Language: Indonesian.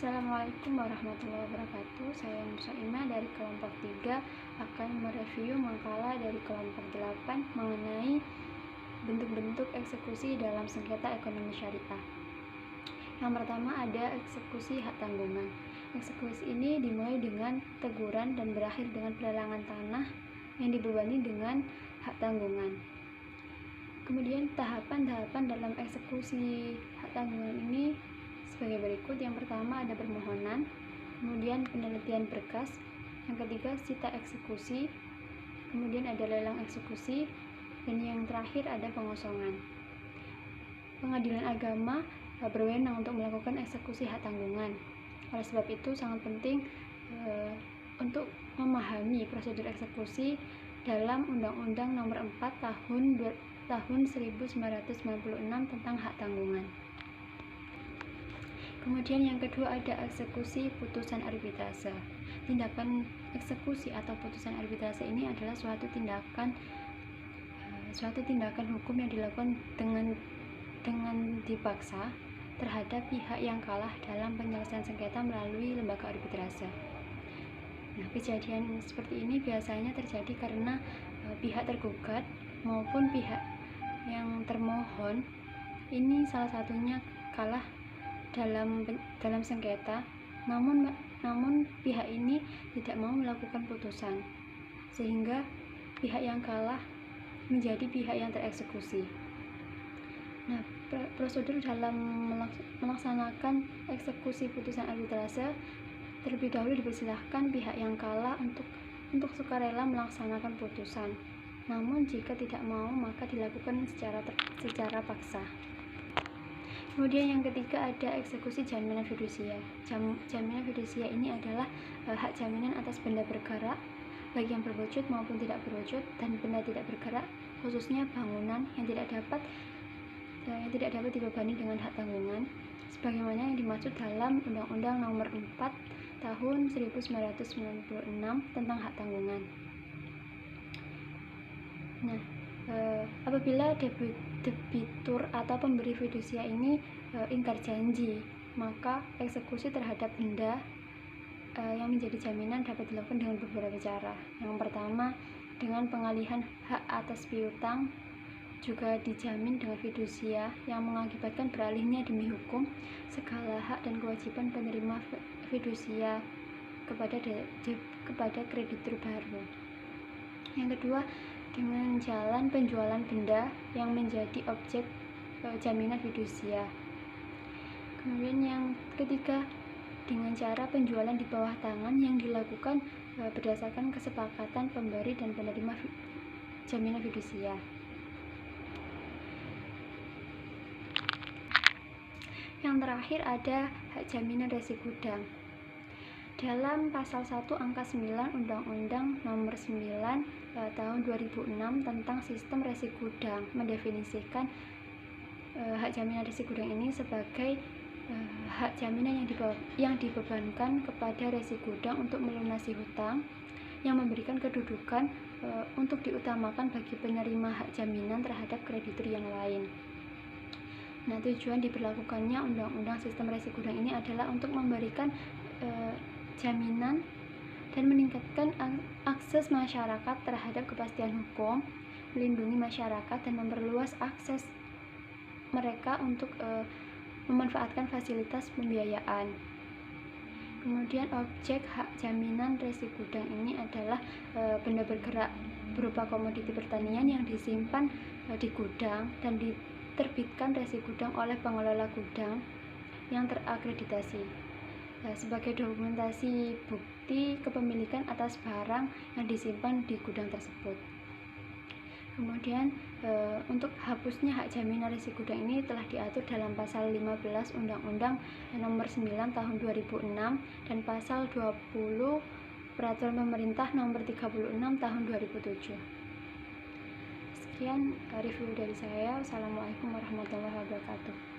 Assalamualaikum warahmatullahi wabarakatuh. Saya Nursaima dari kelompok 3 akan mereview makalah dari kelompok 8 mengenai bentuk-bentuk eksekusi dalam sengketa ekonomi syariah. Yang pertama ada eksekusi hak tanggungan. Eksekusi ini dimulai dengan teguran dan berakhir dengan pelelangan tanah yang dibebani dengan hak tanggungan. Kemudian tahapan-tahapan dalam eksekusi hak tanggungan ini sebagai berikut. Yang pertama ada permohonan, kemudian penelitian berkas, yang ketiga sita eksekusi, kemudian ada lelang eksekusi, dan yang terakhir ada pengosongan. Pengadilan agama berwenang untuk melakukan eksekusi hak tanggungan. Oleh sebab itu sangat penting untuk memahami prosedur eksekusi dalam Undang-Undang Nomor 4 tahun 1996 tentang hak tanggungan. Kemudian yang kedua ada eksekusi putusan arbitrase. Tindakan eksekusi atau putusan arbitrase ini adalah suatu tindakan hukum yang dilakukan dengan dipaksa terhadap pihak yang kalah dalam penyelesaian sengketa melalui lembaga arbitrase. Nah, kejadian seperti ini biasanya terjadi karena pihak tergugat maupun pihak yang termohon ini salah satunya kalah dalam sengketa, namun pihak ini tidak mau melakukan putusan, sehingga pihak yang kalah menjadi pihak yang tereksekusi. Nah, prosedur dalam melaksanakan eksekusi putusan arbitrase, terlebih dahulu dipersilahkan pihak yang kalah untuk sukarela melaksanakan putusan. Namun jika tidak mau, maka dilakukan secara paksa. Kemudian yang ketiga ada eksekusi jaminan fidusia. Jaminan fidusia ini adalah hak jaminan atas benda bergerak, baik yang berwujud maupun tidak berwujud, dan benda tidak bergerak, khususnya bangunan yang tidak dapat dibebani dengan hak tanggungan, sebagaimana yang dimaksud dalam Undang-Undang Nomor 4 tahun 1996 tentang hak tanggungan. Nah, apabila debitur atau pemberi fidusia ini ingkar janji, maka eksekusi terhadap benda yang menjadi jaminan dapat dilakukan dengan beberapa cara. Yang pertama, dengan pengalihan hak atas piutang, juga dijamin dengan fidusia yang mengakibatkan beralihnya demi hukum segala hak dan kewajiban penerima fidusia kepada kreditur baru. Yang kedua, dengan jalan penjualan benda yang menjadi objek jaminan fidusia. Kemudian yang ketiga, dengan cara penjualan di bawah tangan yang dilakukan berdasarkan kesepakatan pemberi dan penerima jaminan fidusia. Yang terakhir ada hak jaminan resi gudang. Dalam pasal 1 angka 9 Undang-Undang Nomor 9 tahun 2006 tentang sistem resi gudang mendefinisikan hak jaminan resi gudang ini sebagai hak jaminan yang dibebankan kepada resi gudang untuk melunasi hutang, yang memberikan kedudukan untuk diutamakan bagi penerima hak jaminan terhadap kreditur yang lain. Nah, tujuan diberlakukannya Undang-Undang Sistem Resi Gudang ini adalah untuk memberikan jaminan dan meningkatkan akses masyarakat terhadap kepastian hukum, melindungi masyarakat dan memperluas akses mereka untuk memanfaatkan fasilitas pembiayaan. Kemudian objek hak jaminan resi gudang ini adalah benda bergerak berupa komoditi pertanian yang disimpan di gudang dan diterbitkan resi gudang oleh pengelola gudang yang terakreditasi sebagai dokumentasi bukti kepemilikan atas barang yang disimpan di gudang tersebut. Kemudian untuk hapusnya hak jaminan resi gudang ini telah diatur dalam pasal 15 Undang-Undang Nomor 9 tahun 2006 dan pasal 20 Peraturan Pemerintah Nomor 36 tahun 2007. Sekian review dari saya. Wassalamualaikum warahmatullahi wabarakatuh.